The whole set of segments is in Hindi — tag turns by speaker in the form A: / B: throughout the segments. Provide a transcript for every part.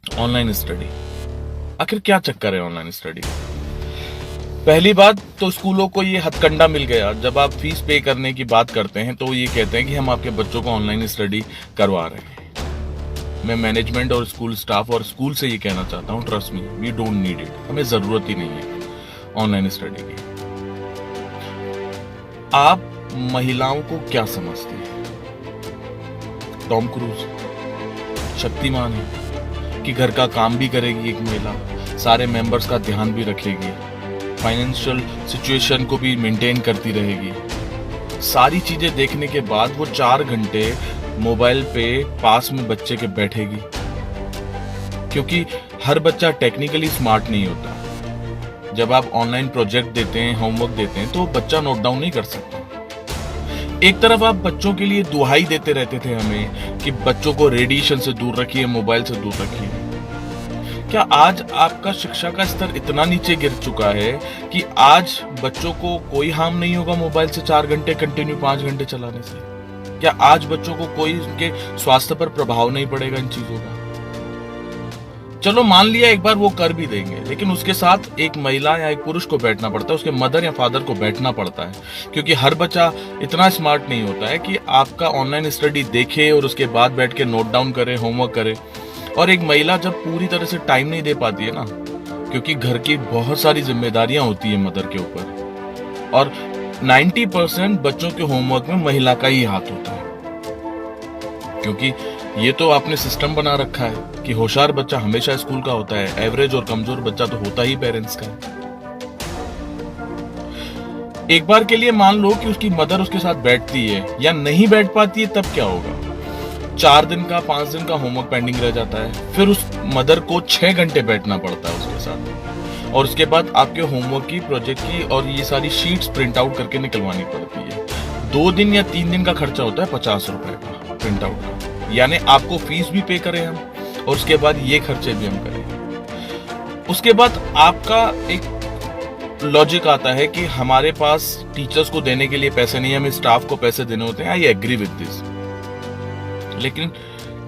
A: ऑनलाइन स्टडी, आखिर क्या चक्कर है ऑनलाइन स्टडी का? पहली बात तो स्कूलों को ये हथकंडा मिल गया। जब आप फीस पे करने की बात करते हैं तो ये कहते हैं कि हम आपके बच्चों को ऑनलाइन स्टडी करवा रहे हैं। मैं मैनेजमेंट और स्कूल स्टाफ और स्कूल से ये कहना चाहता हूँ, trust me, we don't need it. हमें जरूरत ही नहीं है ऑनलाइन स्टडी की। आप महिलाओं को क्या समझते हैं? टॉम क्रूज, शक्तिमान है कि घर का काम भी करेगी एक महिला, सारे मेंबर्स का ध्यान भी रखेगी, फाइनेंशियल सिचुएशन को भी मेंटेन करती रहेगी। सारी चीजें देखने के बाद वो 4 घंटे मोबाइल पे पास में बच्चे के बैठेगी, क्योंकि हर बच्चा टेक्निकली स्मार्ट नहीं होता। जब आप ऑनलाइन प्रोजेक्ट देते हैं, होमवर्क देते हैं, तो बच्चा नोट डाउन नहीं कर सकता। एक तरफ आप बच्चों के लिए दुहाई देते रहते थे हमें कि बच्चों को रेडिएशन से दूर रखिए, मोबाइल से दूर रखिए। क्या आज आपका शिक्षा का स्तर इतना नीचे गिर चुका है कि आज बच्चों को कोई हार्म नहीं होगा मोबाइल से 4 घंटे कंटिन्यू 5 घंटे चलाने से? क्या आज बच्चों को कोई उनके स्वास्थ्य पर प्रभाव नहीं पड़ेगा इन चीजों का? चलो मान लिया एक बार वो कर भी देंगे, लेकिन उसके साथ एक महिला या एक पुरुष को बैठना पड़ता है, उसके मदर या फादर को बैठना पड़ता है, क्योंकि हर बच्चा इतना स्मार्ट नहीं होता है कि आपका ऑनलाइन स्टडी देखे और उसके बाद बैठ के नोट डाउन करे, होमवर्क करे। और एक महिला जब पूरी तरह से टाइम नहीं दे पाती है ना, क्योंकि घर की बहुत सारी जिम्मेदारियां होती है मदर के ऊपर, और 90% बच्चों के होमवर्क में महिला का ही हाथ होता है, क्योंकि ये तो आपने सिस्टम बना रखा है कि होशियार बच्चा हमेशा स्कूल का होता है, एवरेज और कमजोर बच्चा तो होता ही पेरेंट्स का है। एक बार के लिए मान लो कि उसकी मदर उसके साथ बैठती है या नहीं बैठ पाती है, तब क्या होगा? 4 दिन का 5 दिन का होमवर्क पेंडिंग रह जाता है, फिर उस मदर को 6 घंटे बैठना पड़ता है उसके साथ, और उसके बाद आपके होमवर्क की, प्रोजेक्ट की और ये सारी शीट्स प्रिंट आउट करके निकलवानी पड़ती है। 2 दिन या 3 दिन का खर्चा होता है 50 रुपए का प्रिंट आउट का, यानी आपको फीस भी पे करें हम और उसके बाद ये खर्चे भी हम करें। उसके बाद आपका एक लॉजिक आता है कि हमारे पास टीचर्स को देने के लिए पैसे नहीं, हमें स्टाफ को पैसे देने होते हैं। आई एग्री विद दिस, लेकिन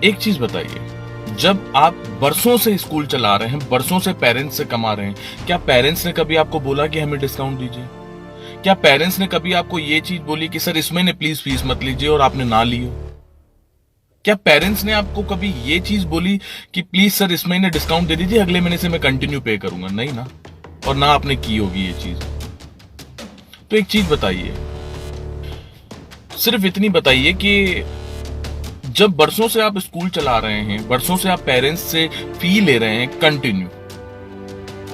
A: एक चीज बताइए, जब आप बरसों से स्कूल चला रहे हैं, बरसों से पेरेंट्स से कमा रहे हैं, क्या पेरेंट्स ने कभी आपको बोला कि हमें डिस्काउंट दीजिए? क्या पेरेंट्स ने कभी आपको ये चीज बोली कि सर इसमें ने प्लीज फीस मत लीजिए और आपने ना ली हो? क्या पेरेंट्स ने आपको कभी ये चीज बोली कि प्लीज सर इस महीने डिस्काउंट दे दीजिए, अगले महीने से मैं कंटिन्यू पे करूंगा? नहीं ना, और ना आपने की होगी ये चीज। तो एक चीज बताइए, सिर्फ इतनी बताइए कि जब बरसों से आप स्कूल चला रहे हैं, बरसों से आप पेरेंट्स से फी ले रहे हैं कंटिन्यू,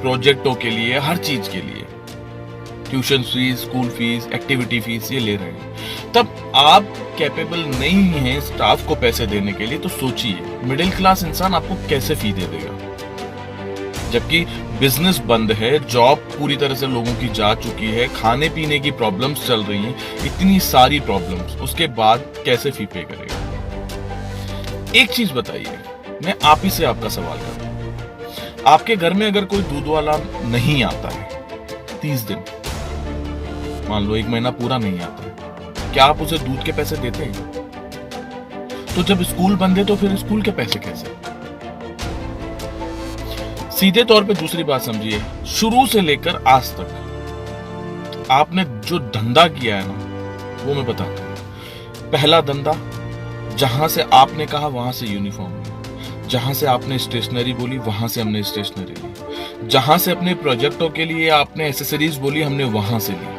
A: प्रोजेक्टों के लिए, हर चीज के लिए, tuition fees, school fees, activity fees ये ले रहे हैं, तब आप कैपेबल नहीं हैं स्टाफ को पैसे देने के लिए, तो सोचिए मिडिल क्लास इंसान आपको कैसे फी दे देगा? जबकि बिजनेस बंद है, जॉब पूरी तरह से लोगों की जा चुकी है, खाने पीने की प्रॉब्लम्स चल रही हैं, इतनी सारी प्रॉब्लम्स, उसके बाद कैसे फी पे करेगा? एक चीज बताइए, मैं आप ही से आपका सवाल कर रहा हूं, आपके घर में अगर कोई दूध वाला नहीं आता है 30 दिन, मान लो 1 महीना पूरा नहीं आता है, क्या आप उसे दूध के पैसे देते हैं? तो जब स्कूल बंद है तो फिर स्कूल के पैसे कैसे? सीधे तौर पे दूसरी बात समझिए, शुरू से लेकर आज तक आपने जो धंधा किया है ना, वो मैं बताता हूं। पहला धंधा, जहां से आपने कहा वहां से यूनिफॉर्म ली, जहां से आपने स्टेशनरी बोली वहां से हमने स्टेशनरी ली, जहां से अपने प्रोजेक्टों के लिए आपने एसेसरीज बोली हमने वहां से ली।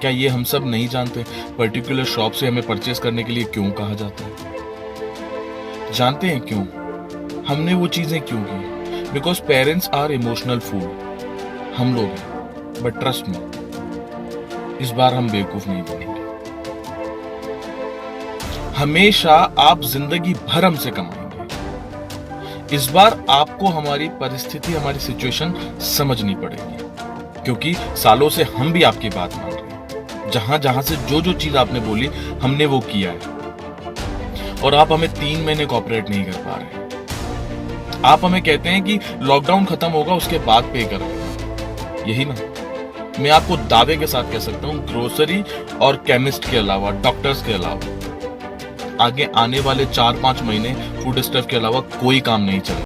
A: क्या ये हम सब नहीं जानते पर्टिकुलर शॉप से हमें परचेस करने के लिए क्यों कहा जाता है? जानते हैं क्यों हमने वो चीजें क्यों की? Because parents are emotional fool, हम लोग हैं, बट ट्रस्ट मी, इस बार हम बेवकूफ नहीं बनेंगे। हमेशा आप जिंदगी भर हमसे कमाएंगे, इस बार आपको हमारी परिस्थिति, हमारी सिचुएशन समझनी पड़ेगी, क्योंकि सालों से हम भी आपकी बात मान रहे हैं। जहां जहां से जो जो चीज आपने बोली हमने वो किया है, और आप हमें 3 महीने कोऑपरेट नहीं कर पा रहे। आप हमें कहते हैं कि लॉकडाउन खत्म होगा उसके बाद पे करेंगे, यही ना? मैं आपको दावे के साथ कह सकता हूं, ग्रोसरी और केमिस्ट के अलावा, डॉक्टर्स के अलावा, आगे आने वाले 4-5 महीने फूड स्टफ के अलावा कोई काम नहीं चलेगा।